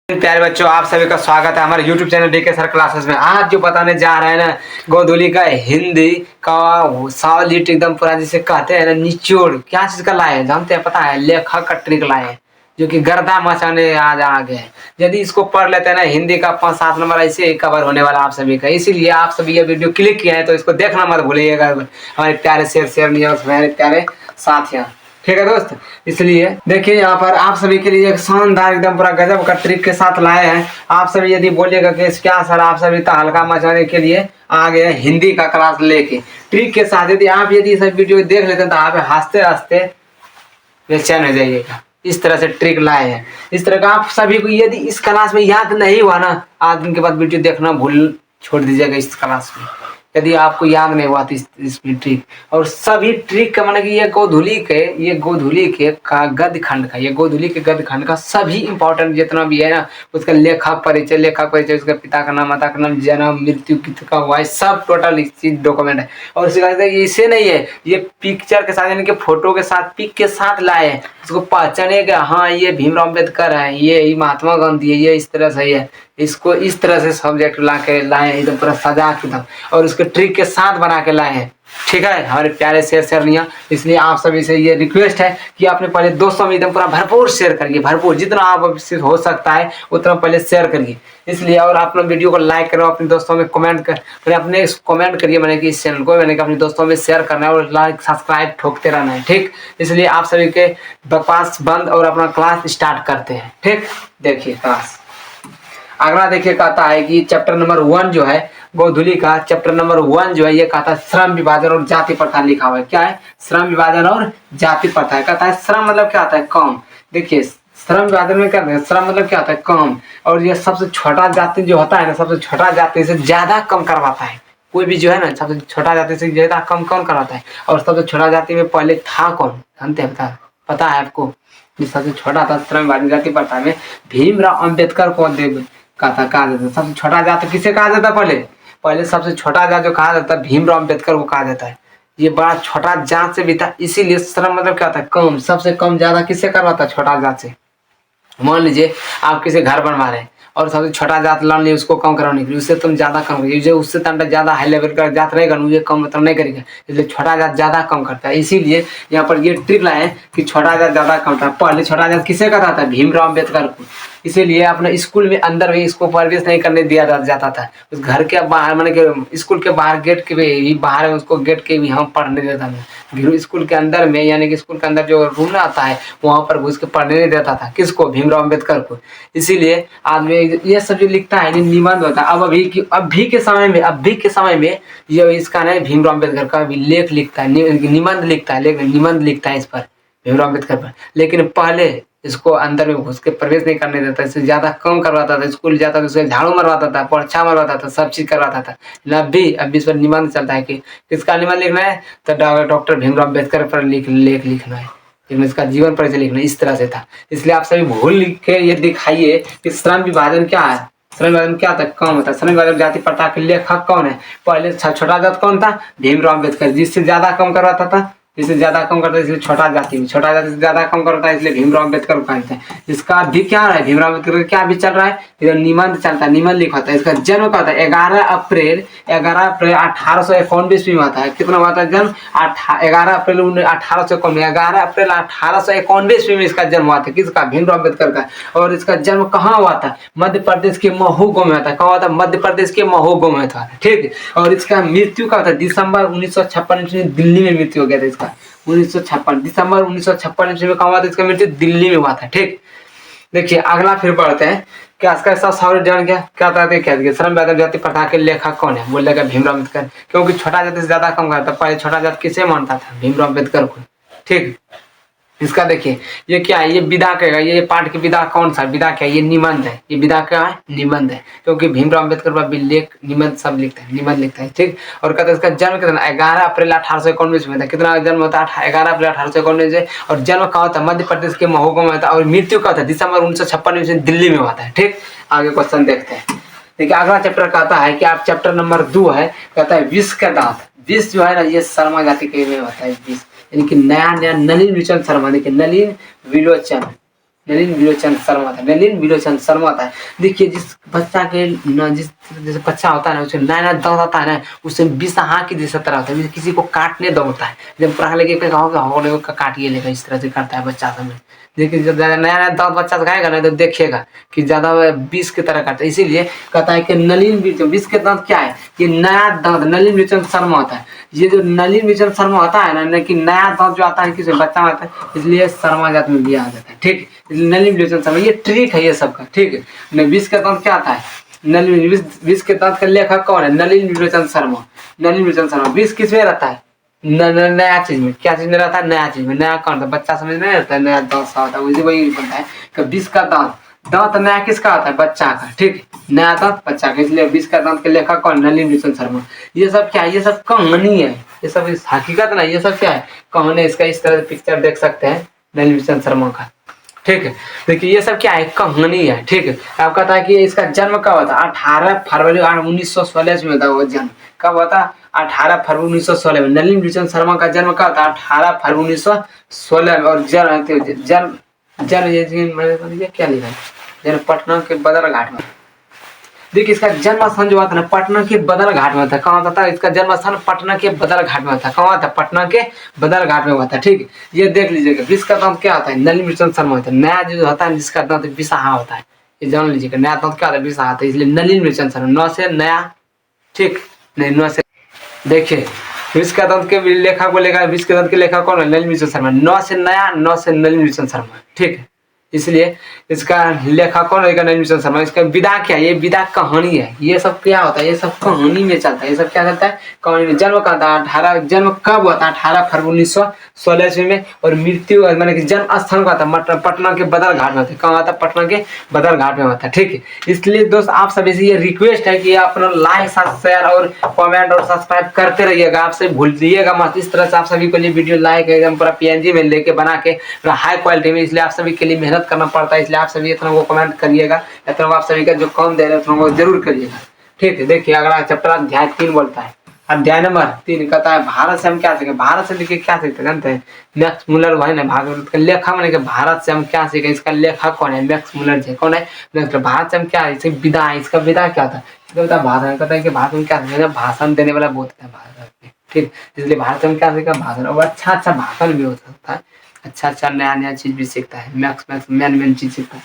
प्यारे बच्चों, आप सभी का स्वागत है हमारे YouTube channel DK sir classes में। आज जो बताने जा रहे हैं ना, गोधूली का हिंदी का सॉलिड एकदम पूरा जिसे कहते हैं ना निचोड़, क्या चीज का लाए हैं जानते हैं? पता है, लेखक का ट्रिक लाए हैं जो कि गर्दा मचाने आज आ गए हैं। यदि इसको पढ़ लेते हैं ना, हिंदी का 5-7 नंबर ऐसे ही कवर होने वाला आप सभी का। इसीलिए आप सभी ये वीडियो क्लिक किया है तो इसको देखना मत भूलिएगा हमारे प्यारे शेयर नहीं और हमारे प्यारे साथियों। ठीक है दोस्त, इसलिए देखिए यहाँ पर आप सभी के लिए एक शानदार एकदम पूरा गजब का ट्रिक के साथ लाए हैं। आप सभी यदि बोलिएगा कि क्या सर, आप सभी तो हल्का मचाने के लिए आ गए हिंदी का क्लास लेके ट्रिक के साथ। यदि सब वीडियो देख लेते हैं तो आप हंसते हंसते बेचैन हो जाइएगा। इस तरह से ट्रिक लाए हैं। इस तरह का आप सभी को यदि इस क्लास में याद नहीं हुआ ना, 8 दिन के बाद वीडियो देखना भूल छोड़ दीजिएगा इस क्लास में। यदि आपको याद नहीं हुआ तो इस ट्रिक और सभी ट्रिक का मतलब कि ये गोधूली के का गद्य खंड का, ये गोधूली के गद्य खंड का सभी इंपॉर्टेंट जितना भी है ना, उसका लेखक परिचय, उसका पिता का नाम, माता का नाम, जन्म, मृत्यु किसका हुआ है, सब टोटल चीज डॉक्यूमेंट है। और इसे नहीं है, ये पिक्चर के साथ यानी कि फोटो के साथ, पिक के साथ लाए हैं। इसको पहचानेगा, हाँ ये भीमराव अम्बेडकर है, ये महात्मा गांधी है, ये इस तरह से है। इसको इस तरह से सब्जेक्ट ला के लाए हैं, एकदम पूरा सजा के एकदम, और उसके ट्रिक के साथ बना के लाए हैं। ठीक है हमारे प्यारे शेयरनिया, इसलिए आप सभी से ये रिक्वेस्ट है कि आपने पहले दोस्तों में एकदम पूरा भरपूर शेयर करिए, भरपूर जितना आप से हो सकता है उतना पहले शेयर करिए। इसलिए और अपना वीडियो को लाइक करो, अपने दोस्तों में अपने कमेंट करिए, मैंने कि इस चैनल को मैंने अपने दोस्तों में शेयर करना है और लाइक सब्सक्राइब ठोकते रहना है। ठीक, इसलिए आप सभी के बकवास बंद और अपना क्लास स्टार्ट करते हैं। ठीक, देखिए क्लास अगला देखिए, कहता है कि चैप्टर नंबर 1 जो है गोधूली का, चैप्टर नंबर 1 जो है ये कहता है श्रम विभाजन और जाति प्रथा। लिखा हुआ है क्या है? श्रम विभाजन और जाति प्रथा। कहता है श्रम मतलब क्या होता है? काम। देखिए श्रम विभाजन में क्या है? श्रम मतलब क्या होता है? काम। और ये सबसे छोटा जाति जो होता है ना, सबसे छोटा जाति से ज्यादा कम करवाता है। कोई भी जो है ना, सबसे छोटा जाति से ज्यादा कम कौन करवाता है? और सबसे छोटा जाति में पहले था कौन, जानते हैं? पता है आपको? सबसे छोटा था श्रम विभाजन जाति प्रथा में भीमराव अम्बेडकर को कहा जाता। सबसे छोटा जाति किसे कहा जाता? पहले सबसे छोटा जात जो कहा जाता है भीमराव अम्बेडकर को कहा जाता है। ये बड़ा छोटा जात से भी था, इसीलिए श्रम मतलब क्या होता है? कम। सबसे कम ज्यादा किससे करवाता है? छोटा जात से। मान लीजिए आप किसी घर बनवा रहे हैं और सबसे छोटा जात ला लिए उसको कम कराने के लिए, उससे तुम ज्यादा कम करिए, जो उससे ज्यादा हाई लेवल का जात रहेगा मुझे कम मतलब नहीं करेगा, इसलिए छोटा जात ज्यादा कम करता है। इसीलिए यहाँ पर ये ट्रिक लाए हैं कि छोटा जात ज्यादा कम था। पहले छोटा जात किसे करता था? भीमराव अम्बेडकर को। इसीलिए अपने स्कूल में अंदर भी इसको प्रवेश नहीं करने दिया जाता था। उस घर के बाहर माने कि स्कूल के बाहर गेट के भी बाहर उसको गेट के भी हम पढ़ने देता था। स्कूल के अंदर में यानी कि स्कूल के अंदर जो रूम आता है वहां पर घुस के पढ़ने नहीं देता था। किसको? भीमराव अम्बेडकर को। इसीलिए आदमी ये सब जो लिखता है निबंध होता है। अब अभी के समय में ये इसका नहीं, भीमराव अम्बेडकर का भी लेख लिखता है, निबंध लिखता है इस पर, भीमराव अम्बेडकर पर। लेकिन पहले इसको अंदर में घुस के प्रवेश नहीं करने देता, इससे ज्यादा कम करवाता था। स्कूल जाता था, उसे झाड़ू मरवाता था, पोछा मरवाता था, सब चीज करवाता था। अब इस पर निबंध चलता है कि किसका निबंध लिखना है? तो डॉक्टर भीमराव अम्बेडकर पर लेख लिखना है, इसका जीवन परिचय लिखना। इस तरह से था। इसलिए आप सभी भूल लिख के ये दिखाइए कि श्रम विभाजन क्या है। श्रम विभाजन क्या था? कम होता है। श्रम विभाजन जाति प्रथा के लेखक कौन है? पहले छोटा जात कौन था? भीमराव अम्बेडकर। जिससे ज्यादा कम करवाता था, जिससे ज्यादा कम करता है इसलिए छोटा जाति में, छोटा जाति से ज्यादा कम करता है इसलिए भीमराव अम्बेडकर को कहते हैं। इसका भी क्या है? भीमराव अम्बेडकर क्या भी चल रहा है? इधर निबंध चलता है, निबंध लिखवाता है। इसका जन्म का होता है 11 अप्रैल 1891 ईस्वी में आता है। कितना हुआ था जन्म? 11 अप्रैल 1891 ईस्वी में इसका जन्म हुआ था। किसका? भीमराव अम्बेडकर का। और इसका जन्म कहाँ हुआ था? मध्य प्रदेश के महू गाँव में हुआ था। कहाँ हुआ था? मध्य प्रदेश के महू गाँव में था। ठीक। और इसका मृत्यु का होता है दिसंबर 1956 में दिल्ली में मृत्यु हो गया था इसका। 1956 दिसंबर 1956 ईस्वी में कहा हुआ था इसका मृत्यु? दिल्ली में हुआ था। ठीक, देखिए अगला फिर पढ़ते हैं। क्या इसका सॉरी जान गया क्या था? क्या श्रम विभाजन जाति प्रथा के लेखक कौन है? बोलेगा भीमराव अम्बेडकर, क्योंकि छोटा जाति से ज्यादा कम करता। पहले छोटा जाति किसे मानता था? भीमराव अम्बेडकर को। ठीक, इसका देखिए ये क्या है? ये विदा कहेगा। ये पाठ की विदा कौन सा विदा? क्या ये निबंध है। ये विदा क्या है? निबंध है, क्योंकि भीमराव अम्बेडकर पर भी लेख निबंध सब लिखता है, निबंध लिखता है। ठीक, और कहते हैं इसका जन्म कितना? 11 अप्रैल 1891 में था। कितना जन्म होता है? 11 अप्रैल 1891। और जन्म कहाँ होता है? मध्य प्रदेश के महू गाँव में था। और मृत्यु का था दिसंबर 1956 में दिल्ली में हुआ था। ठीक, आगे क्वेश्चन देखते हैं। देखिए अगला चैप्टर कहता है कि आप चैप्टर नंबर 2 है, कहता है विष का दांत। विष जो है ना, ये शर्मा जाति के में होता है। विष यानी कि नया नलिन विलोचन शर्मा। देखिए नलिन विलोचन नलिन विलोचन शर्मा था, नलिन विलोचन शर्मा था। देखिए जिस बच्चा के जिस जैसे बच्चा होता है ना उसे नया नया दांत आता है ना, उसे बिसहा की जैसा तरह होता है, किसी को काटने दौड़ता है। जब पढ़ा लेके कहोगे काटिए लेगा, इस तरह से करता है बच्चा सब में। लेकिन जब नया नया दांत बच्चा खाएगा ना तो देखेगा कि ज्यादा विष की तरह काटता है। इसीलिए कहता है कि नलिन विष के दांत क्या है, ये नया दांत नलिन विलोचन शर्मा होता है। ये जो नलिन विलोचन शर्मा होता है ना कि नया दांत जो आता है किसी बच्चा में आता है, इसलिए शर्मा जात में दिया जाता है। ठीक, नलिन विलोचन शर्मा, ये ट्रिक है ये सबका। ठीक है, विष का दांत क्या आता है, नलिन विष के दांत का लेखक कौन है, नलिन विलोचन शर्मा। नलिन विलोचन शर्मा, विष किसमें रहता है, नया चीज में। क्या चीज में रहता है, नया चीज में। नया कौन था, बच्चा समझ में रहता है, नया दांत सा होता है, उसी वही बनता है कि विष का दांत। दांत नया किसका होता है, बच्चा का। ठीक, नया दांत बच्चा का, इसलिए विष का दांत के लेखक कौन, नलिन विलोचन शर्मा। ये सब क्या है, ये सब कहानी है, ये सब हकीकत ना, ये सब क्या है, कहानी। इसका इस तरह से पिक्चर देख सकते हैं नलिन विलोचन शर्मा का। ठीक है, देखिए ये सब क्या है, कहानी है। ठीक है, आप कहता है कि इसका जन्म कब हुआ था, 18 फरवरी 1916 में था वो जन्म। कब हुआ था, 18 फरवरी 1916 में। नलिन विलोचन शर्मा का जन्म कब था, 18 फरवरी 1916 में। और जन्म ये क्या लिखा है, जन्म पटना के बदर घाट में। देखिए इसका जन्म स्थान जो हुआ था ना, पटना के बदर घाट में था। कहाँ था, इसका जन्म स्थान पटना के बदर घाट में था। कहाँ था, पटना के बदर घाट में हुआ था। ठीक, ये देख लीजिएगा। विष का दांत क्या होता है, नलिन विलोचन शर्मा होता है। नया जो होता है जिसका दांत बिसहा होता है, ये जान लीजिएगा। नया दांत क्या होता है, बिसहा होता है, इसलिए नलिन विलोचन शर्मा, नौ से नया। ठीक, नहीं नौ से। देखिए विष का दांत के लेखा को लेकर, विष के दांत के लेखा कौन है, नलिन विलोचन शर्मा। नौ से नया, नौ से नलिन विलोचन शर्मा। ठीक है, इसलिए इसका लेखक कौन रहेगा, नलिन विलोचन शर्मा। इसका विधा क्या है, ये विधा कहानी है। ये सब क्या होता है, ये सब कहानी में चलता है, ये सब क्या चलता है, कहानी में। जन्म कहाँ था, 18 जन्म कब हुआ था, 18 फरवरी 1916 ईस्वी में। और मृत्यु माने कि जन्म स्थान का था पटना के बदर घाट में था। कहाँ था, पटना के बदर घाट में हुआ था। ठीक है, इसलिए दोस्त आप सभी से ये रिक्वेस्ट है कि अपना लाइक शेयर और कमेंट और सब्सक्राइब करते रहिएगा। आपसे भूल दिएगा मत। इस तरह से आप सभी के लिए वीडियो लाइक एकदम पूरा PNG में लेके बना के हाई क्वालिटी में, इसलिए आप सभी के लिए मेहनत करना पड़ता है। इसलिए आप सभी इतना वो कमेंट करिएगा, इतना आप सभी का जो काम दे रहे हैं उतना वो जरूर करिएगा। ठीक है, देखिए अगला चैप्टर अध्याय 3 बोलता है। अध्याय नंबर 3 कहता है भारत से हम क्या सीखे। भारत से देखिए क्या सीखते जानते हैं, मैक्स मुलर भाई ने भागवत का लेखा मैंने कि भारत से हम क्या सीखे। इसका लेखक कौन है, मैक्स मुलर जी। कौन है, भारत से हम क्या, इसे विदा है। इसका विदा क्या था, इसका विदा भाषण। कहता है कि भारत में क्या सीखे, भाषण देने वाला बहुत था भारत में। ठीक, इसलिए भारत में क्या सीखा, भाषण। और अच्छा अच्छा भाषण भी हो सकता है, अच्छा अच्छा नया नया चीज भी सीखता है। मैक्स मेन चीज सीखता है।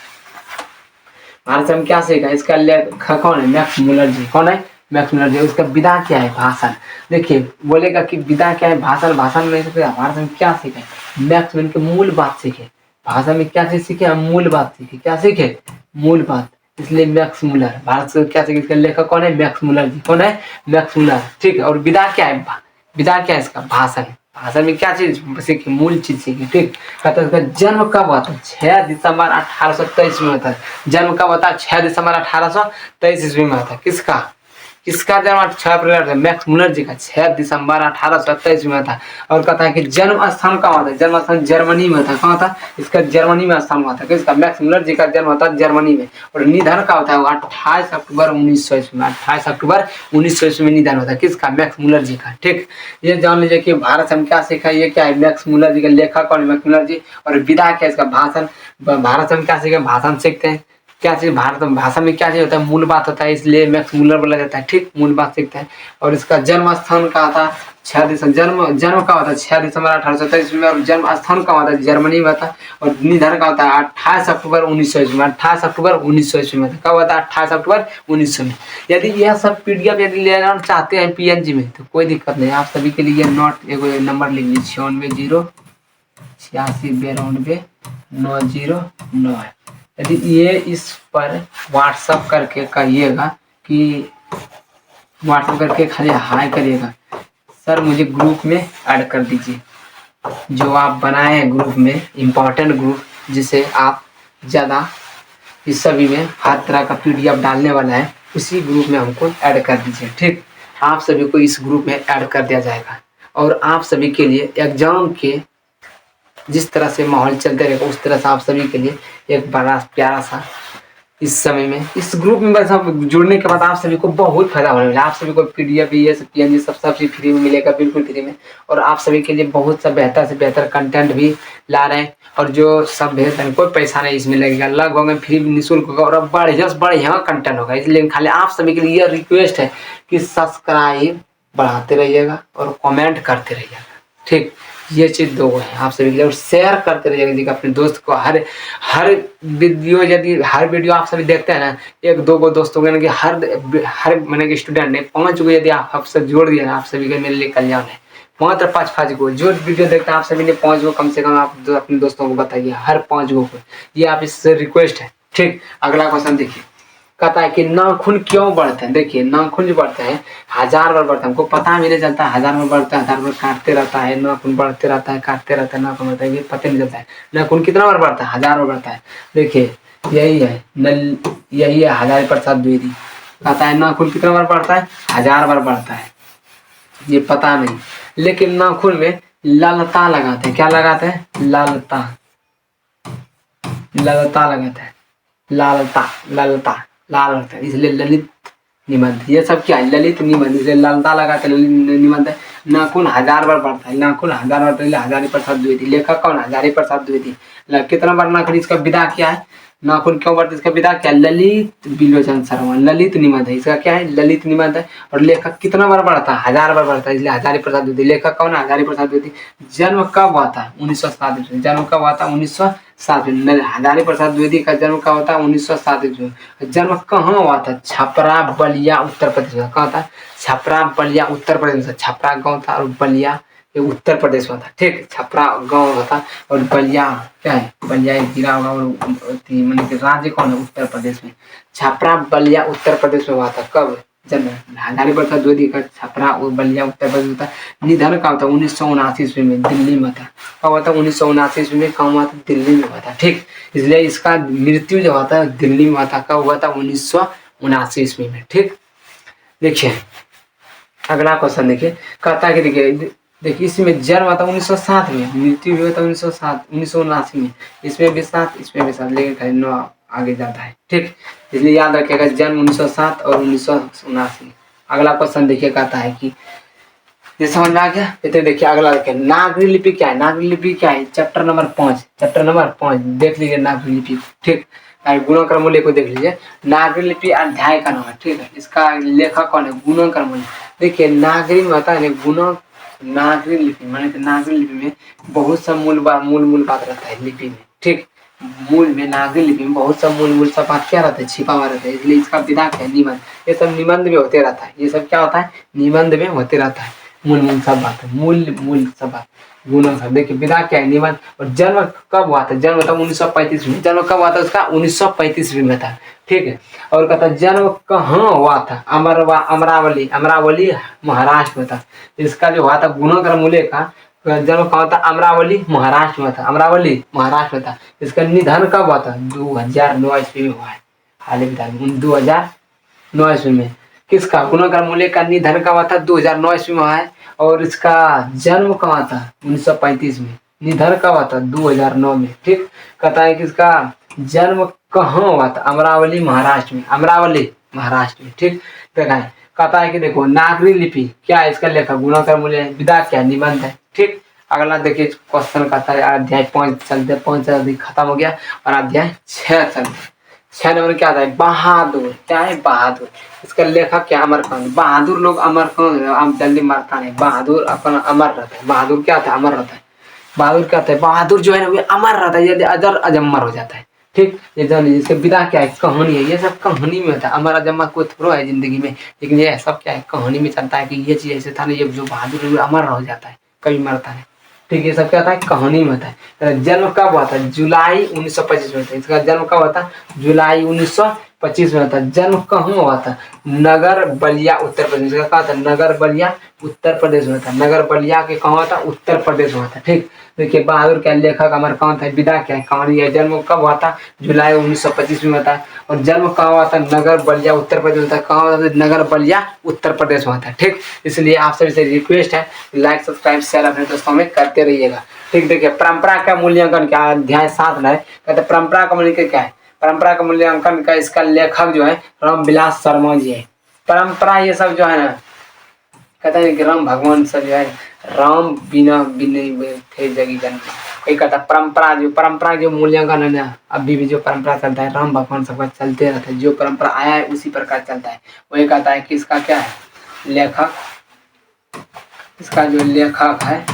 भारत से हम क्या सीखा, इसका लेखक कौन है, मैक्स मुलर जी। कौन है, मैक्स मुलर जी। उसका विधा क्या है, भाषण। देखिए बोलेगा कि विधा क्या है, भाषण। भाषण में भारत में क्या सीखे, मैक्स में मूल बात सीखे। भाषा में क्या चीज सीखे, हम मूल बात सीखे। क्या सीखे, मूल बात। इसलिए मैक्स मुलर भारत से क्या सीखे, इसका लेखक कौन है, मैक्स मुलर जी। कौन है, मैक्स मुलर। ठीक है, और विधा क्या है, विधा क्या है इसका, भाषण। भाषा में क्या चीज सीखी, मूल चीज सीखी। ठीक, कहता है इसका जन्म कब हुआ था, 6 दिसंबर 1823 में होता है। जन्म कब होता है, 6 दिसंबर 1823 ईस्वी में होता है। किसका, किसका जन्म 6 अप्रैल, मैक्स मुलर जी का 6 दिसंबर 1827 में था। और कहता है कि जन्म स्थान कहाँ होता है, जन्म स्थान जर्मनी में था। कहाँ था, इसका जर्मनी में स्थान हुआ था। किसका, मैक्स मुलर जी का जन्म होता है जर्मनी में। और निधन का होता है 28 अक्टूबर 1900 ईस्वी में। 28 अक्टूबर 1900 ईस्वी में निधन होता है। किसका, मैक्स मुलर जी का। ठीक, ये जान लीजिए कि भारत से हम क्या सीखा, ये क्या है, मैक्स मुलर जी का लेखक कौन, मैक्स मुलर जी। और विधा क्या है इसका, भाषण। भारत से हम क्या सीखे, भाषण सीखते हैं। क्या चीज, भारत भाषा में क्या चीज होता है, मूल बात होता है, इसलिए मैक्स मुलर बोला जाता है। ठीक, मूल बात सीखता है। और इसका जन्म स्थान कहाँ था, 6 दिसंबर। जन्म का होता है 6 दिसंबर 1827 में। और जन्म स्थान का होता है जर्मनी में था। और निधन का होता है 28 अक्टूबर 1900 ईस्वी में। 28 अक्टूबर 1900 ईस्वी में था। कब होता है, 28 अक्टूबर 1900 में। यदि यह सब PDF यदि लेना चाहते हैं PNG में तो कोई दिक्कत नहीं, आप सभी के लिए नोट एगो नंबर लिख लीजिए 96 0 86 92 909 है। यदि ये इस पर व्हाट्सअप करके कहिएगा कि व्हाट्सअप करके खाली हाय करिएगा, सर मुझे ग्रुप में ऐड कर दीजिए। जो आप बनाए हैं ग्रुप में, इम्पोर्टेंट ग्रुप जिसे आप ज़्यादा इस सभी में हर तरह का PDF डालने वाला है, उसी ग्रुप में हमको ऐड कर दीजिए। ठीक, आप सभी को इस ग्रुप में ऐड कर दिया जाएगा। और आप सभी के लिए एग्जाम के जिस तरह से माहौल चलते रहेगा उस तरह से आप सभी के लिए एक बड़ा प्यारा सा इस समय में इस ग्रुप में बस आप जुड़ने के बाद आप सभी को बहुत फायदा होने वाला है। आप सभी को पीडीएफ ये सब पीएनजी सब चीज फ्री में मिलेगा, बिल्कुल फ्री में। और आप सभी के लिए बहुत सा बेहतर से बेहतर कंटेंट भी ला रहे हैं, और जो सब भेज रहे हैं कोई पैसा नहीं इसमें लगेगा, लगभग में फ्री निःशुल्क होगा और बढ़िया से बढ़िया कंटेंट होगा। इसलिए खाली आप सभी के लिए यह रिक्वेस्ट है कि सब्सक्राइब बढ़ाते रहिएगा और कमेंट करते रहिएगा, ठीक। ये चीज दो है आप सभी के लिए, और शेयर करते रहिएगा जी अपने दोस्त को। हर वीडियो, यदि हर वीडियो आप सभी देखते हैं ना, एक दो गो दोस्तों के हर मैंने कि स्टूडेंट ने 5 गो यदि आप आपसे जोड़ दिया ना, आप सभी के मेरे लिए कल्याण है। मात्र 5 गो जो वीडियो देखते हैं आप सभी ने 5 गो कम से कम आप अपने दोस्तों को बताइए, हर 5 गो को। ये आप इससे रिक्वेस्ट है, ठीक। अगला क्वेश्चन देखिए, कहता है कि नाखून क्यों बढ़ते हैं। देखिए नाखून जो बढ़ते हैं 1000 बार बढ़ता है, हमको पता भी नहीं चलता, 1000 बार बढ़ता है, 1000 बार काटते रहता है, नाखून बढ़ते रहता है, काटते रहता है, नाखून बढ़ता है, ये पता नहीं चलता है। नाखून कितना बार बढ़ता है, 1000 बार बढ़ता है। देखिए यही है यही है हजारी प्रसाद द्विवेदी। कहता है नाखून कितना बार बढ़ता है, 1000 बार बढ़ता है, ये पता नहीं। लेकिन नाखून में ललता लगाते हैं, क्या लगाते हैं, ललता लगाते हैं, ललता लाल होता है, इसलिए ललित निबंध। ये सब क्या है, ललित निबंध, इसलिए ललता लगाते ललित निबंध है। नाखून 1000 बार बढ़ता है, नाखून 1000 बार, हजारी प्रसाद द्विवेदी। लेखक कौन, हजारी प्रसाद द्विवेदी। कितना बार नाखून इसका विदा किया है, नाखून क्यों बढ़ता है इसका विदा क्या, ललित बिलोचन शर्मा, ललित निबंध है इसका, क्या है, ललित निबंध है। और लेखक कितना बार बढ़ता है, 1000 बार बढ़ता है, इसलिए हजारी प्रसाद द्विवेदी। लेखक कौन है, हजारी प्रसाद द्विवेदी। जन्म कब हुआ था, 1907 में। जन्म कब हुआ था, 1907 में। हजारी प्रसाद द्विवेदी का जन्म कब हुआ था, 1907 में। जन्म कहाँ हुआ था, छपरा बलिया उत्तर प्रदेश में। कहाँ था, छपरा बलिया उत्तर प्रदेश में। छपरा गाँव था और बलिया ये उत्तर प्रदेश में था, ठीक। छपरा गाँव था और बलिया क्या है, बलिया एक जिला होगा, और मैंने कि राज्य कौन है, उत्तर प्रदेश में। छपरा बलिया उत्तर प्रदेश में हुआ था, कब जन्म, हजारी प्रसाद द्विवेदी का छपरा और बलिया उत्तर प्रदेश में था। निधन कब था, 1979 ईस्वी में, दिल्ली में था। कब हुआ था, 1979 ईस्वी में। कहाँ हुआ था, दिल्ली में हुआ था, ठीक। इसलिए इसका मृत्यु जो हुआ था दिल्ली में हुआ था। कब हुआ था, 1979 ईस्वी में, ठीक। देखिए अगला क्वेश्चन देखिए, कहता है कि देखिए इसमें जन्म हुआ था 1907 में, मृत्यु हुआ था 1979 में। इसमें भी 7, इसमें भी 7, लेकिन खाली 9 आगे जाता है, ठीक। इसलिए याद रखिएगा जन्म 1907 और 1979। अगला क्वेश्चन देखिए, कहता है कि ये समझ में आ गया। तो देखिए अगला देखिए, नागरी लिपि क्या है, नागरी लिपि क्या है, चैप्टर नंबर 5, चैप्टर नंबर 5 देख लीजिए नागरी लिपि, ठीक। गुणक्रम मूल्य को देख लीजिए। नागरी लिपि अध्याय का नाम है, ठीक है। इसका लेखक कौन है, गुणक्रम मूल्य। देखिए नागरी में होता है गुण, नागरी लिपि माने नागरी लिपि में बहुत सा मूल बात रहता है लिपि में, ठीक। मूल में नागरी लिपि में बहुत सा मूल सा बात क्या रहता है, छिपा हुआ रहता है। इसलिए इसका विधा क्या है, निबंध। ये सब निबंध में होते रहता है, ये सब क्या होता है, निबंध में होते रहता है। मूल सब बात है, मूल सब बात, गुण सब। देखिए विधा क्या है, निबंध। और जन्म कब हुआ था, जन्म था 1935 में। जन्म कब हुआ था उसका, 1935 में था, ठीक है। और कहता जन्म कहाँ हुआ था, अमरावली महाराष्ट्र में था। इसका जो हुआ था गुणक्रम मूल्य का जन्म कहाँ था, अमरावली महाराष्ट्र में था, अमरावली महाराष्ट्र में था। इसका निधन कब हुआ था, 2009 ईस्वी में हुआ है, हाल ही में 2009 ईस्वी में। किसका, गुणक्रम मूल्य का निधन कब हुआ था, 2009 ईस्वी में हुआ है। और इसका जन्म कब हुआ था, 1935 में। निधन कब हुआ था, 2009 में, ठीक। कहता है कि इसका जन्म कहाँ हुआ था, अमरावली महाराष्ट्र में, अमरावली महाराष्ट्र में, ठीक। देखा है, कहता है कि देखो नागरी लिपि क्या है, इसका लेखक गुणक्रम मूल्य, विधा क्या, निबंध है, ठीक। अगला देखिए क्वेश्चन कहता है, अध्याय 5 चलते, 5 अभी खत्म हो गया और अध्याय 6 चलते। 6 नंबर क्या आता है, बहादुर, क्या है, बहादुर। इसका लेखक क्या, अमरकांत। बहादुर लोग अमरकांत हम जल्दी मरता नहीं, बहादुर अपन अमर रहता है। बहादुर क्या था, अमर रहता है। बहादुर क्या होता है, बहादुर जो है ना वो अमर रहता है, यदि अजर अजम्मर हो जाता है, ठीक। ये जान लीजिए इसका विधा क्या है, कहानी है। ये सब कहानी में होता है, अमर अजम्मर कोई थोड़ा है जिंदगी में, लेकिन ये सब क्या है, कहानी में चलता है कि ये चीज ऐसे था ना, ये जो बहादुर है अमर हो जाता है, कभी मरता नहीं, ठीक। ये सब क्या होता है, कहानी में होता है। जन्म कब हुआ था, जुलाई 1925 में था। इसका जन्म कब हुआ था, जुलाई 1925 में था। जन्म कहाँ हुआ था, नगर बलिया उत्तर प्रदेश का। कहा था, नगर बलिया उत्तर प्रदेश में था। नगर बलिया के कहाँ था, उत्तर प्रदेश में था, ठीक। देखिए बहादुर क्या, लेखक अमरकांत है। विधा क्या है, कहानी है। जन्म कब हुआ था, जुलाई 1925 में था। और जन्म कहाँ हुआ था, नगर बलिया उत्तर प्रदेश में था। कहाँ हुआ था, नगर बलिया उत्तर प्रदेश में था, ठीक। इसलिए आप सभी से रिक्वेस्ट है, लाइक सब्सक्राइब शेयर अपने दोस्तों में करते रहिएगा, ठीक। देखिए परंपरा का मूल्यांकन क्या, अध्याय 7 है। कहते परंपरा का मूल्यांकन क्या है, परंपरा का मूल्यांकन का इसका लेखक जो है रामविलास शर्मा जी है। परंपरा ये सब जो है ना, कहते हैं कि राम भगवान सब जो है राम बिना बिने थे जगी जन। कोई कहता परंपरा जो मूल्यांकन है ना, अभी भी जो परंपरा चलता है राम भगवान सबका चलते रहता है, जो परंपरा आया है उसी प्रकार चलता है। वही कहता है कि इसका क्या है लेखक, इसका जो लेखक है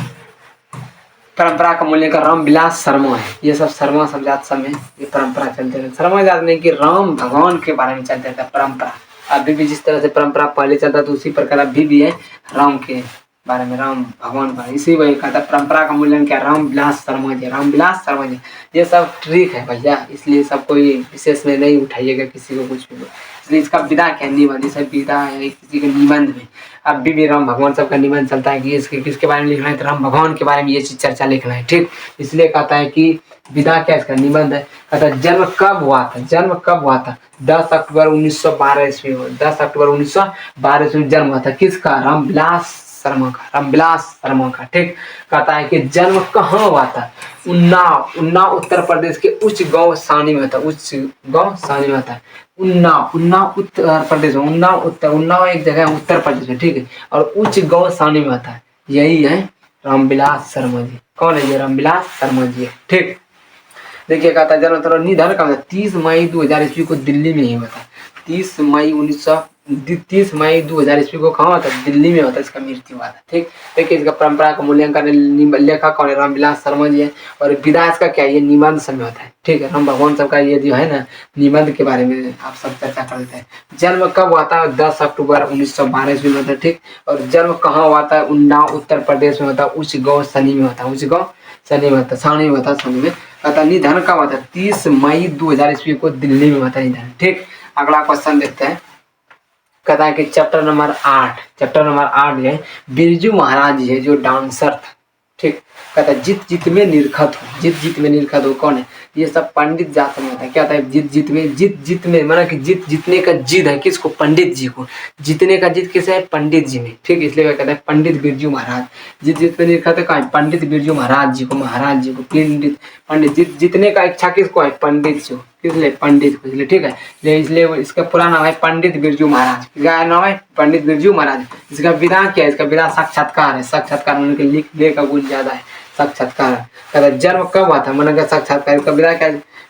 परंपरा का मूल्यांकन रामविलास शर्मा है। ये सब शर्मा सब जात सब में ये परंपरा चलते रहते। शर्मा जात नहीं कि राम भगवान के बारे में चलते रहता परंपरा। अभी भी जिस तरह से परंपरा पहले चलता था उसी प्रकार अभी भी है राम के बारे में, राम भगवान बारे। इसी वही कहता परंपरा का मूल्यांकन क्या रामविलास शर्मा जी, रामविलास शर्मा जी। ये सब ट्रिक है भैया, इसलिए सब कोई विशेष में नहीं उठाइएगा किसी को कुछ भी। इसलिए इसका विदा क्या निबंध, ये सब विदा है किसी के निबंध में। अभी भी राम भगवान सबका निबंध चलता है कि इसके किसके बारे में लिखना है, तो राम भगवान के बारे में ये चीज चर्चा लिखना है, ठीक। इसलिए कहता है कि विदा क्या इसका निबंध है। कहता है जन्म कब हुआ था, जन्म कब हुआ था 10 अक्टूबर 1912 ईस्वी में। 10 अक्टूबर 1912 ईस्वी में जन्म हुआ था किसका, रामविलास शर्मा का, रामविलास शर्मा का, ठीक। कहता है कि जन्म कहाँ हुआ था, उन्नाव उत्तर प्रदेश के उच्च गांव सानी में था, उच्च गांव सानी में था। उन्नाव उत्तर प्रदेश में, उन्नाव एक जगह है उत्तर प्रदेश में, ठीक है। और उच्च गांव सानी में था। यही है रामविलास शर्मा जी। कौन है ये, रामविलास शर्मा जी है, ठीक। देखिए कहता है जन्म थोड़ा निधन का 30 मई 2000 ईस्वी को दिल्ली में ही हुआ था। 30 मई 2000 ईस्वी को कहाँ हुआ था, दिल्ली में होता, इसका मृत्यु हुआ था, ठीक। देखिए इसका परंपरा का मूल्यांकन लेखक कौन है, रामविलास शर्मा जी है। और विदा इसका क्या है, ये निबंध समय होता है, ठीक है। राम भगवान सबका ये जो है ना निबंध के बारे में आप सब चर्चा करते हैं। जन्म कब हुआ था, 10 अक्टूबर 1912 ईस्वी में होता है, ठीक। और जन्म कहाँ हुआ था, उन्नाव उत्तर प्रदेश में होता, उच्च गाँव सनी में होता, उच्च गाँव सनी में होता, सानी में होता, सनी में। कहता निधन कब हुआ था, 30 मई 2000 ईस्वी को दिल्ली में हुआ था निधन, ठीक। अगला क्वेश्चन देखते हैं। कहता है कि चैप्टर नंबर 8 जो है बिरजू महाराज जी है जो डांसर था, ठीक। कहता है जीत जीत में निरखत हो कौन है, ये सब पंडित जात में होता है। क्या होता है जीत में माना कि जीतने का जिद है किसको, पंडित जी को। जीतने का जिद किसे है, पंडित जी में, ठीक। इसलिए कहता है पंडित बिरजू महाराज जीत में निरखत है कहाँ, पंडित बिरजू महाराज जी को पंडित जीतने का इच्छा किसको है, पंडित जी को, किसलिए पंडित को, इसलिए, ठीक है। इसलिए इसका पूरा नाम है पंडित बिरजू महाराज। क्या नाम है, पंडित बिरजू महाराज। इसका विधा क्या है, इसका विधा साक्षात्कार है। साक्षात्कार उनके लिखने का गुण ज्यादा है, साक्षात्कार। कहता जन्म कब हुआ था, मन का साक्षात्कार का विधा क्या,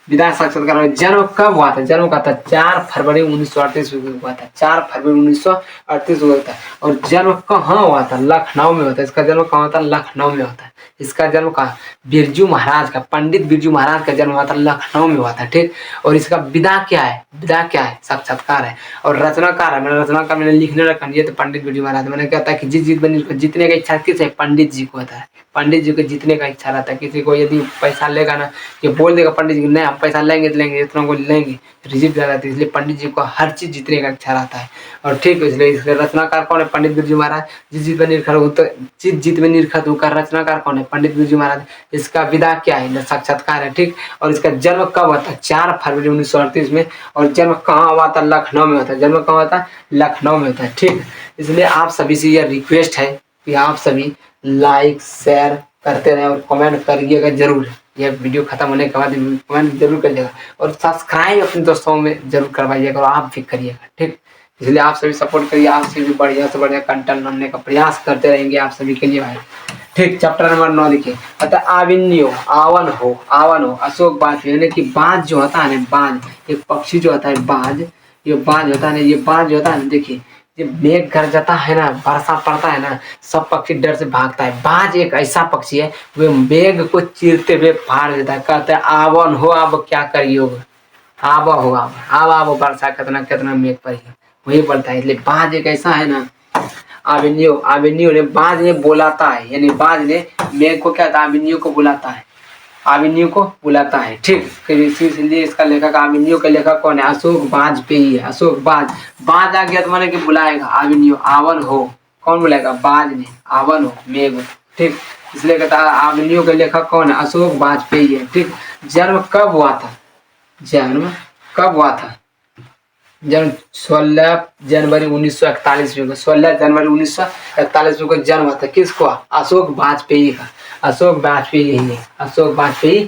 विधा साक्षात्कार में जन्म कब हुआ था, जन्म का था 4 फरवरी 1938 हुआ था, 4 फरवरी 1938 हुआ था। और जन्म कहाँ हुआ था, लखनऊ में होता है। इसका जन्म कहाँ होता है, लखनऊ में होता है। इसका जन्म कहाँ, बिरजू महाराज का, पंडित बिरजू महाराज का जन्म हुआ था लखनऊ में हुआ था, ठीक। और इसका विधा क्या है, साक्षात्कार है। और रचनाकार है, मैंने रचनाकार मैंने लिखने रखा, ये तो पंडित बिरजू महाराज। मैंने कहता है कि जीतने का इच्छा किस है, पंडित जी को होता है। पंडित जी को जीतने का इच्छा रहता है। किसी को यदि पैसा लेगा ना, ये बोल देगा पंडित जी नहीं हम पैसा लेंगे तो लेंगे, इतना को लेंगे, रिजीव रहता है। इसलिए पंडित जी को हर चीज जीतने का इच्छा रहता है। और ठीक है, इसलिए रचनाकार कौन है, पंडित बिरजू महाराज। जीत में निरखत होकर रचनाकार कौन है, पंडित बिरजू महाराज। इसका विधा क्या है, साक्षात्कार है, ठीक। और इसका जन्म कब हुआ था, 4 फरवरी 1938 में। और जन्म कहाँ हुआ था, लखनऊ में होता है। जन्म कहाँ हुआ था, लखनऊ में होता है, ठीक। इसलिए आप सभी से यह रिक्वेस्ट है कि आप सभी लाइक शेयर करते रहें और कमेंट करिएगा जरूर। यह वीडियो खत्म होने के बाद कमेंट जरूर करिएगा और सब्सक्राइब अपने दोस्तों में जरूर करवाइएगा और आप भी करिएगा, ठीक। इसलिए आप सभी सपोर्ट करिए, आप सभी बढ़िया से बढ़िया कंटेंट बनाने का प्रयास करते रहेंगे आप सभी के लिए भाई, ठीक। चैप्टर नंबर 9 देखिए, अतः आवन हो अशोक बाज, यानी कि बाज जो होता है ना, बाज एक पक्षी जो होता है, बाज होता है ना, देखिए जब मेघ गरजता है ना, वर्षा पड़ता है ना, सब पक्षी डर से भागता है। बाज एक ऐसा पक्षी है वो मेघ को चीरते हुए फाड़ देता है। कहते हैं आवन हो, अब क्या करिए, आब वर्षा कितना मेघ पड़ी है, वही पड़ता है। इसलिए बाज एक ऐसा है ना, आविन्यो ने बाज ने बुलाता है, यानी बाज ने मेघ को क्या था, आविन्यो को बुलाता है, ठीक। इसलिए इसका लेखक आविन्यो का लेखक कौन है, अशोक वाजपेयी है। अशोक बाज आ गया तो माने कि बुलाएगा, आविन्यो आवन हो, कौन बुलाएगा, बाज ने, आवन हो मेघ, ठीक। इसलिए कहता है आविन्यो के लेखक कौन है, अशोक वाजपेयी है, ठीक। जन्म कब हुआ था, जन्म 16 जनवरी 1941 में, 16 जनवरी 1941 को जन्म हुआ था। किसको, अशोक वाजपेयी का। अशोक वाजपेयी यही है, अशोक वाजपेयी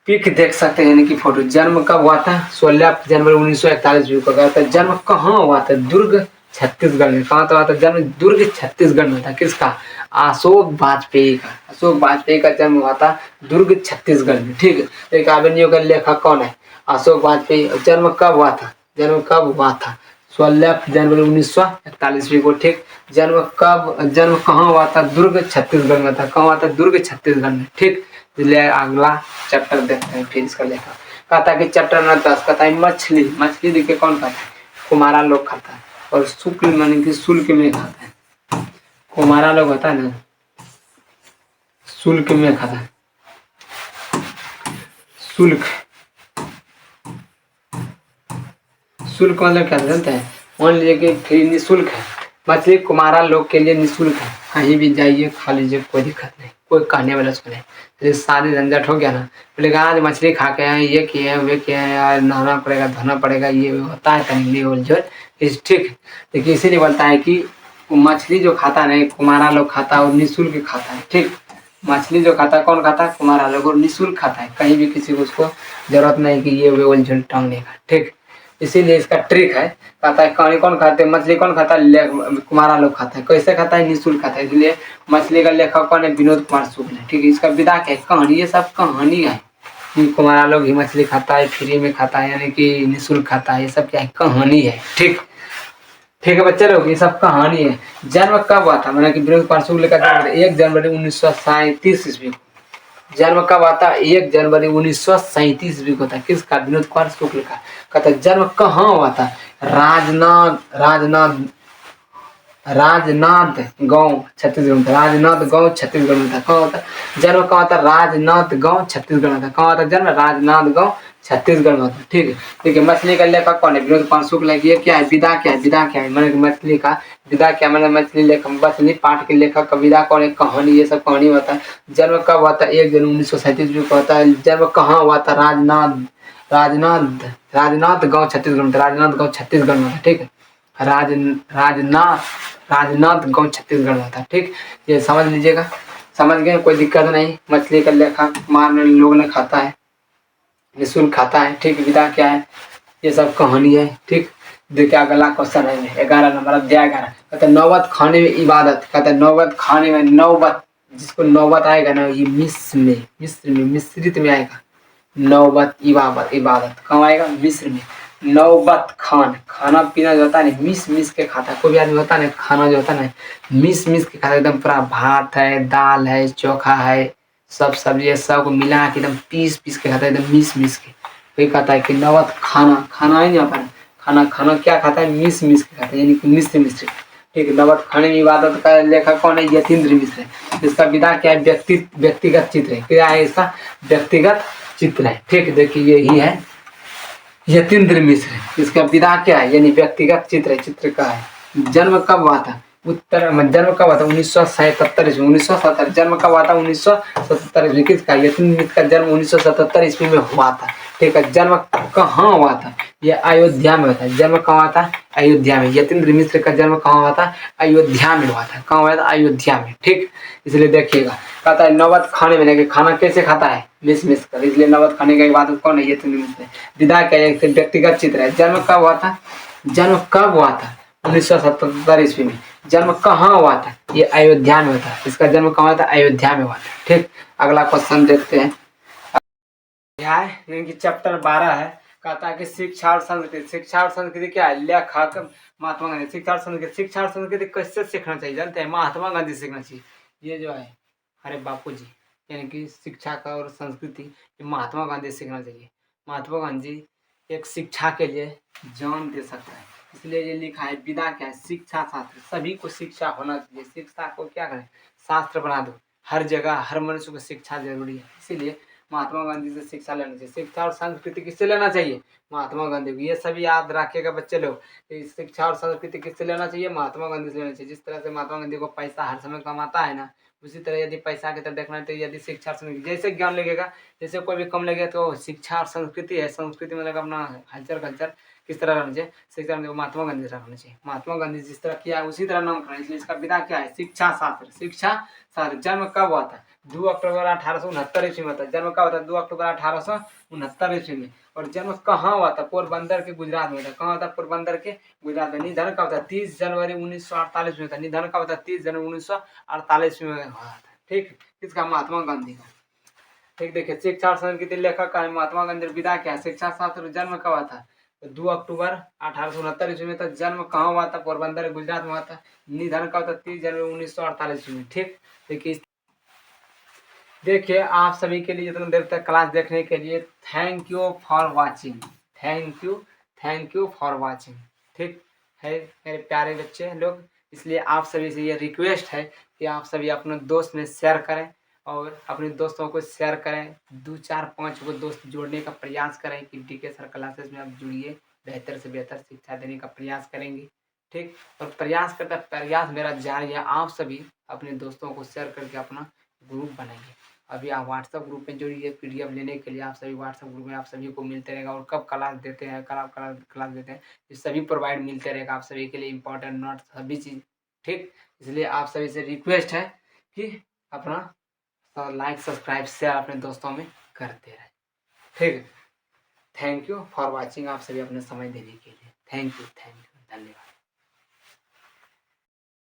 पिक देख सकते हैं, यानी कि फोटो। जन्म कब हुआ था? 16 जनवरी 1941 को हुआ था। जन्म कहाँ हुआ था? दुर्ग छत्तीसगढ़ में। कहाँ तो हुआ था जन्म? दुर्ग छत्तीसगढ़ में था। किसका? अशोक वाजपेयी का। अशोक वाजपेयी का जन्म हुआ था दुर्ग छत्तीसगढ़ में। ठीक है, तो एक काव्य का लेखक कौन है? अशोक वाजपेयी। जन्म कब हुआ था? जन्म कब हुआ था? 16 जनवरी 1941 को। ठीक, जन्म कहाँ हुआ था? दुर्ग छत्तीसगढ़ में था। कहाँ हुआ था? दुर्ग छत्तीसगढ़ में। ठीक, इसलिए अगला चैप्टर देखते हैं फिर इसका लेखा। कहता है कि चैप्टर नंबर 10 कहता है मछली। मछली देखिए कौन खाता है? कुम्हारा लोग खाता है। और शुक्ल माने कि शुल्क में खाता है। कुम्हारा लोग होता है ना, शुल्क में खाता है। शुल्क, शुल्क मतलब क्या जानते हैं? मान लीजिए कि फ्री निःशुल्क है मछली, कुम्हारा लोग के लिए निःशुल्क है। कहीं भी जाइए खा लीजिए, कोई दिक्कत नहीं, कोई कहने वाला उसको नहीं। तो सारे झंझट हो गया ना। बोले आज मछली खा के आए, ये किए हैं वे किए हैं यार, नहाना पड़ेगा धोना पड़ेगा, ये होता है कहीं उलझन। ठीक है, देखिए इसीलिए बोलता है कि मछली जो खाता है कुम्हारा लोग खाता है और निःशुल्क खाता है। ठीक, मछली जो खाता है कौन खाता है? कुम्हारा लोग, और निःशुल्क खाता है। कहीं भी किसी को उसको जरूरत नहीं कि ये वे उलझन टांगने का। ठीक, इसीलिए इसका ट्रिक है। कहता है कहानी कौन खाते हैं? मछली कौन खाता है? कुम्हारा लोग खाता है। कैसे खाता है? निःशुल्क खाता है। इसलिए मछली का लेखक कौन है? विनोद कुमार शुक्ल है। ठीक है, इसका विधा क्या है? कहानी, ये सब कहानी है कि कुम्हारा लोग ही मछली खाता है, फ्री में खाता है, यानी कि निःशुल्क खाता है। ये सब क्या है? कहानी है। ठीक, ठीक है बच्चे लोग, ये सब कहानी है। जन्म कब हुआ था? मैंने कि विनोद कुमार शुक्ल का जन्म 1 जनवरी 1937 ईस्वी को। जन्म कब आता? 1 जनवरी 1937 ईस्वी को था। किसका? विनोद कुमार शुक्ल का। कहता जन्म कहाँ हुआ था? राजनाथ राजनाथ गांव छत्तीसगढ़ में था। राजनाथ गांव छत्तीसगढ़ में था। कहाँ होता? जन्म कहाँ होता? राजनाथ गांव छत्तीसगढ़ में था। कहाँ होता जन्म? राजनाथ गांव छत्तीसगढ़ में होता। ठीक है, देखिए मछली का लेखक कौन है? विनोद कुमार शुक्ल है। ये क्या है? विधा क्या है? विधा क्या है? मैंने मछली का विधा क्या, मैंने मछली लेखक, मछली पाठ के लेखक का विधा कौन है? कहानी, ये सब कहानी होता है। जन्म कब हुआ था? 1 जनवरी 1937 को होता है। जन्म कहाँ हुआ था? राजनाथ राजनाथ गांव छत्तीसगढ़ में था। राजनाथ गांव छत्तीसगढ़ में था। ठीक है, राज राजनाथ राजनाथ गांव छत्तीसगढ़ में था। ठीक, ये समझ लीजिएगा। समझ गए? कोई दिक्कत नहीं। मछली का लेखक कुम्हार लोग ने खाता है, निःशुल्क खाता है। ठीक, विधा क्या है? ये सब कहानी है। ठीक, देखिए अगला क्वेश्चन है 11 नंबर, अध्याय 11। कहते हैं नौबत खाने में इबादत। कहते हैं नौबत खाने में, नौबत जिसको नौबत आएगा ना, ये मिस्र में मिश्रित में आएगा। नौबत इबादत, इबादत कहाँ आएगा? मिस्र में। नौबत खान, खाना पीना जो होता है ना, मिस मिस के खाता है। कोई भी आदमी होता है ना, खाना जो होता है ना, मिस मिस के खाता है। एकदम पूरा भात है, दाल है, चोखा है, सब सब्जी है, सब को मिला के एकदम पीस पीस के खाता है, एकदम मिस मिस के। वही कहता है कि नौबत खाना, खाना है यहाँ पर खाना, खाना क्या खाता है? मिस मिस के खाता है, यानी कि मिस्र मिस्र। ठीक है, नौबत खाने में इबादत का लेखक कौन है? यतीन्द्र मिश्र है। इसका विधा क्या है? व्यक्तिगत चित्र है। क्या है इसका? व्यक्तिगत चित्र है। ठीक, देखिए यही है यतीन्द्र मिश्र। इसका विधा क्या है? यानी व्यक्तिगत चित्र है। चित्र का है। जन्म कब हुआ था? जन्म कब हुआ था? 1977 ईस्वी। 1977। जन्म कब हुआ था? 1977 ईस्वी। किसका? यतीन्द्र मिश्र का जन्म 1977 ईस्वी में हुआ था। ठीक है, जन्म कहाँ हुआ था? ये अयोध्या में हुआ था। जन्म कहाँ हुआ था? अयोध्या में। यतीन्द्र मिश्र का जन्म कहाँ हुआ था? अयोध्या में हुआ था। कहाँ हुआ था? अयोध्या में। ठीक, इसलिए देखिएगा कहता है नौबत खाने में, लेकिन खाना कैसे खाता है? मिस मिस कर। इसलिए नौबत खाने का इबादत कौन है? यतीन्द्र मिश्र। विधा क्या है? व्यक्तिगत चित्र है। जन्म कब हुआ था? जन्म कब हुआ था? 1977 ईस्वी में। जन्म कहाँ हुआ था? ये अयोध्या में हुआ था। इसका जन्म कहाँ हुआ था? अयोध्या में हुआ था। ठीक, अगला क्वेश्चन देखते हैं। यानी कि चैप्टर 12 है। कहता है कि शिक्षा और संस्कृति। शिक्षा और संस्कृति क्या है? लेखक महात्मा गांधी। शिक्षा और संस्कृति, शिक्षा और संस्कृति कैसे सीखना चाहिए जानते हैं? महात्मा गांधी सीखना चाहिए। ये जो है हमारे बापू जी, यानी कि शिक्षा का और संस्कृति ये महात्मा गांधी सीखना चाहिए। महात्मा गांधी एक शिक्षा के लिए जान दे सकता है। इसलिए ये लिखा है विधा क्या है? शिक्षा शास्त्र। सभी को शिक्षा होना चाहिए। शिक्षा को क्या करें? शास्त्र बना दो। हर जगह हर मनुष्य को शिक्षा जरूरी है। इसीलिए महात्मा गांधी से शिक्षा लेना चाहिए। शिक्षा और संस्कृति किससे लेना चाहिए? महात्मा गांधी को। ये सभी याद रखिएगा बच्चे लोग। शिक्षा और संस्कृति किससे लेना चाहिए? महात्मा गांधी से लेना चाहिए। जिस तरह से महात्मा गांधी को पैसा हर समय कमाता है ना, उसी तरह यदि पैसा की तरफ देखना है तो यदि शिक्षा जैसे ज्ञान लगेगा, जैसे कोई भी कम लगेगा तो शिक्षा और संस्कृति है, संस्कृति मतलब अपना कल्चर किस तरह रहना चाहिए, शिक्षा महात्मा गांधी रहना चाहिए। महात्मा गांधी जिस तरह किया उसी तरह नाम करना, इसलिए इसका विधा क्या है, शिक्षा शास्त्र। शिक्षा शास्त्र जन्म कब हुआ था, 2 अक्टूबर 1869 ईस्वी में था। जन्म कब हुआ था, 2 अक्टूबर 1869 ईस्वी में। और जन्म कहाँ हुआ था, पोरबंदर के गुजरात में था। कहाँ हुआ था, पोरबंदर के गुजरात में। निधन कब था, 30 जनवरी 1948 में था। निधन कब था, 30 जनवरी 1948 में हुआ था। ठीक, किसका, महात्मा गांधी का। ठीक, देखिए शिक्षा और संस्कृति लेखक का महात्मा गांधी। विधा क्या है, शिक्षा शास्त्र। जन्म कब हुआ था, 2 अक्टूबर 1869 ईस्वी में था। जन्म कहाँ हुआ था, पोरबंदर गुजरात में हुआ था। निधन कब था, 30 जनवरी 1948 ईस्वी में। ठीक, देखिए आप सभी के लिए जितना देर तक क्लास देखने के लिए thank you for watching. Thank you for watching. ठीक है मेरे प्यारे बच्चे लोग, इसलिए आप सभी से ये रिक्वेस्ट है कि आप सभी अपने दोस्त में शेयर करें और अपने दोस्तों को शेयर करें। 2 4 5 को दोस्त जोड़ने का प्रयास करें कि डीके सर क्लासेस में आप जुड़िए, बेहतर से बेहतर शिक्षा देने का प्रयास करेंगे। ठीक, और प्रयास मेरा जारी है। आप सभी अपने दोस्तों को शेयर करके अपना ग्रुप बनाइए। अभी आप व्हाट्सएप ग्रुप में जुड़िए, पीडीएफ लेने के लिए आप सभी व्हाट्सएप ग्रुप में आप सभी को मिलते रहेगा। और कब क्लास देते हैं, कल आप क्लास देते हैं, ये सभी प्रोवाइड मिलते रहेगा आप सभी के लिए, इंपॉर्टेंट नोट सभी चीज़। ठीक, इसलिए आप सभी से रिक्वेस्ट है कि अपना लाइक सब्सक्राइब शेयर अपने दोस्तों में करते रहे। ठीक, थैंक यू फॉर वॉचिंग। आप सभी अपने समय देने के लिए थैंक यू।